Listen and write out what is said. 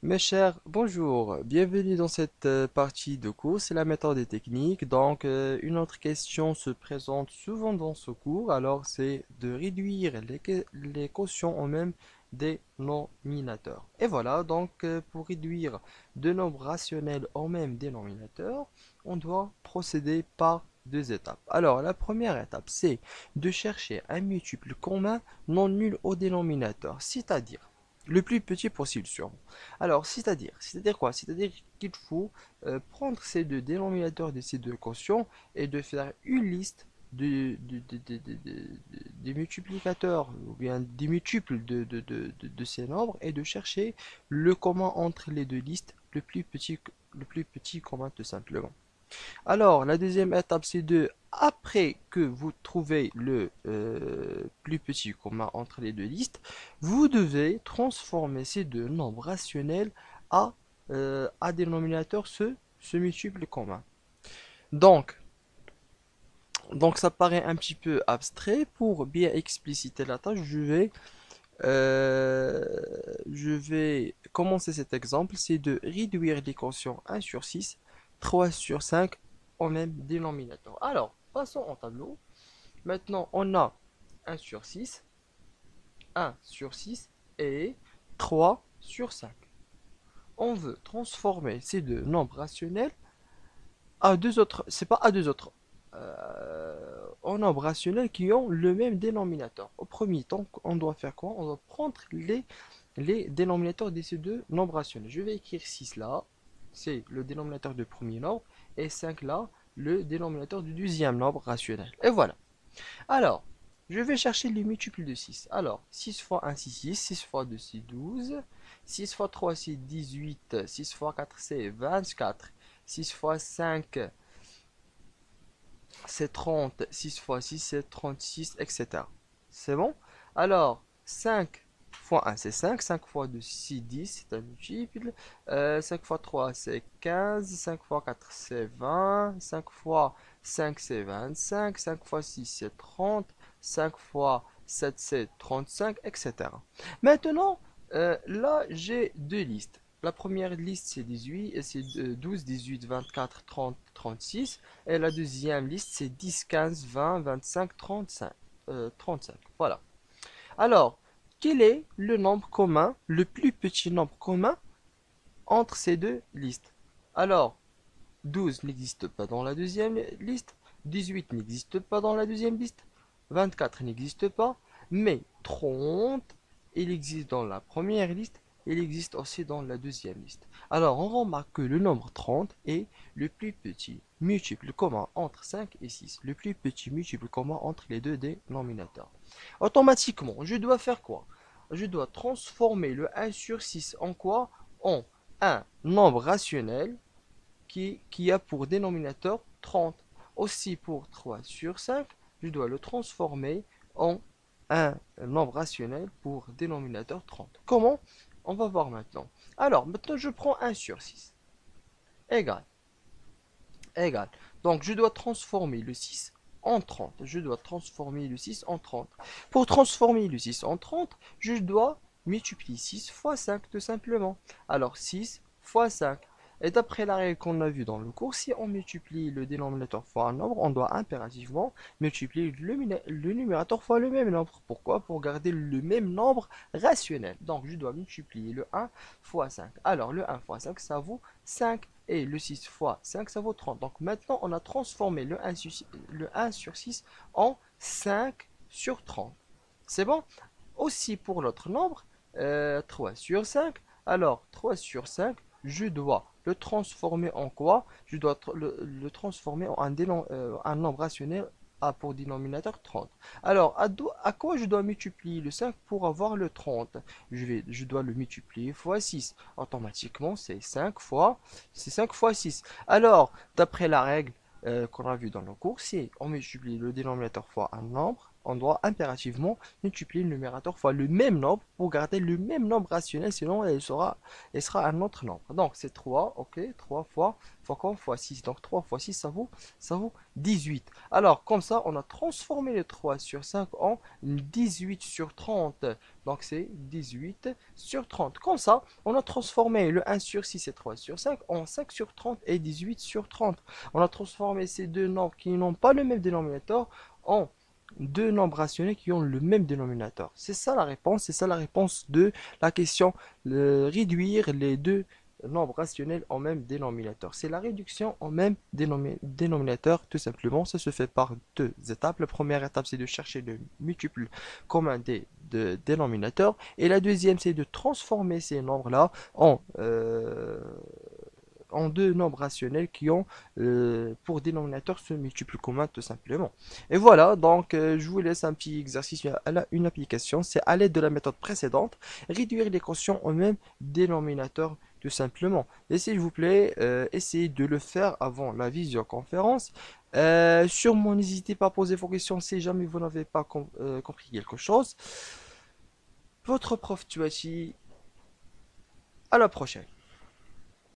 Mes chers, bonjour, bienvenue dans cette partie de cours, c'est la méthode et technique. Donc, une autre question se présente souvent dans ce cours, alors c'est de réduire les quotients en même dénominateur. Et voilà, donc pour réduire deux nombres rationnels en même dénominateur, on doit procéder par deux étapes. Alors, la première étape, c'est de chercher un multiple commun non nul au dénominateur, c'est-à-dire le plus petit possible sûrement. Alors, c'est-à-dire quoi? C'est-à-dire qu'il faut prendre ces deux dénominateurs de ces deux quotients et de faire une liste des multiplicateurs ou bien des multiples de ces nombres et de chercher le commun entre les deux listes, le plus petit commun tout simplement. Alors, la deuxième étape, c'est de, après que vous trouvez le plus petit commun entre les deux listes, vous devez transformer ces deux nombres rationnels à dénominateur ce multiple commun. Donc, donc, ça paraît un petit peu abstrait. Pour bien expliciter la tâche, euh, je vais commencer cet exemple. C'est de réduire l'équation 1 sur 6, 3 sur 5 au même dénominateur. Alors, passons au tableau. Maintenant, on a 1 sur 6, 1 sur 6 et 3 sur 5. On veut transformer ces deux nombres rationnels à deux autres, c'est pas à deux autres, en nombres rationnels qui ont le même dénominateur. Au premier temps, on doit faire quoi? On doit prendre les dénominateurs de ces deux nombres rationnels. Je vais écrire 6 là, c'est le dénominateur du premier nombre, et 5 là, le dénominateur du deuxième nombre rationnel. Et voilà. Alors, je vais chercher les multiples de 6. Alors, 6 fois 1, c'est 6, 6 fois 2, c'est 12, 6 fois 3, c'est 18, 6 fois 4, c'est 24, 6 fois 5, c'est 30, 6 fois 6, c'est 36, etc. C'est bon? Alors, 5 fois 1, c'est 5, 5 fois 2, c'est 10, c'est un multiple. 5 fois 3, c'est 15, 5 fois 4, c'est 20, 5 fois 5, c'est 25, 5 fois 6, c'est 30, 5 fois 7, c'est 35, etc. Maintenant, là, j'ai deux listes. La première liste, c'est 18, et c'est 12, 18, 24, 30, 36. Et la deuxième liste, c'est 10, 15, 20, 25, 35. 35. Voilà. Alors, quel est le nombre commun, le plus petit nombre commun entre ces deux listes? Alors, 12 n'existe pas dans la deuxième liste, 18 n'existe pas dans la deuxième liste, 24 n'existe pas, mais 30, il existe dans la première liste, il existe aussi dans la deuxième liste. Alors, on remarque que le nombre 30 est le plus petit multiple commun entre 5 et 6, le plus petit multiple commun entre les deux dénominateurs. Automatiquement, je dois faire quoi? Je dois transformer le 1 sur 6 en quoi? En un nombre rationnel qui a pour dénominateur 30. Aussi pour 3 sur 5, je dois le transformer en un nombre rationnel pour dénominateur 30. Comment? On va voir maintenant. Alors, maintenant je prends 1 sur 6. Égal, égal. Donc je dois transformer le 6 en 30. Je dois transformer le 6 en 30. Pour transformer le 6 en 30, je dois multiplier 6 fois 5 tout simplement. Alors 6 fois 5. Et d'après la règle qu'on a vue dans le cours, si on multiplie le dénominateur fois un nombre, on doit impérativement multiplier le numérateur fois le même nombre. Pourquoi? Pour garder le même nombre rationnel. Donc je dois multiplier le 1 fois 5. Alors le 1 fois 5, ça vaut 5. Et le 6 fois 5, ça vaut 30. Donc maintenant, on a transformé le 1 sur 6 en 5 sur 30. C'est bon? Aussi pour l'autre nombre, 3 sur 5. Alors, 3 sur 5, je dois le transformer en quoi? Je dois le transformer en un nombre rationnel a pour dénominateur 30. Alors, à quoi je dois multiplier le 5 pour avoir le 30? Je dois le multiplier fois 6. Automatiquement, c'est 5 fois 6. Alors, d'après la règle qu'on a vue dans le cours, si on multiplie le dénominateur fois un nombre, on doit impérativement multiplier le numérateur fois le même nombre pour garder le même nombre rationnel, sinon elle sera un autre nombre. Donc c'est 3, ok, 3 fois quoi? Fois 6. Donc 3 fois 6, ça vaut 18. Alors comme ça, on a transformé le 3 sur 5 en 18 sur 30. Donc c'est 18 sur 30. Comme ça, on a transformé le 1 sur 6 et 3 sur 5 en 5 sur 30 et 18 sur 30. On a transformé ces deux nombres qui n'ont pas le même dénominateur en deux nombres rationnels qui ont le même dénominateur. C'est ça la réponse de la question, réduire les deux nombres rationnels en même dénominateur. C'est la réduction en même dénominateur, tout simplement. Ça se fait par deux étapes. La première étape, c'est de chercher le multiple commun des dénominateurs. Et la deuxième, c'est de transformer ces nombres-là en deux nombres rationnels qui ont pour dénominateur ce multiple commun tout simplement. Et voilà, donc je vous laisse un petit exercice une application. C'est à l'aide de la méthode précédente, réduire les quotients au même dénominateur tout simplement. Et s'il vous plaît, essayez de le faire avant la visioconférence. Sûrement, n'hésitez pas à poser vos questions si jamais vous n'avez pas compris quelque chose. Votre prof Tuachi, à la prochaine.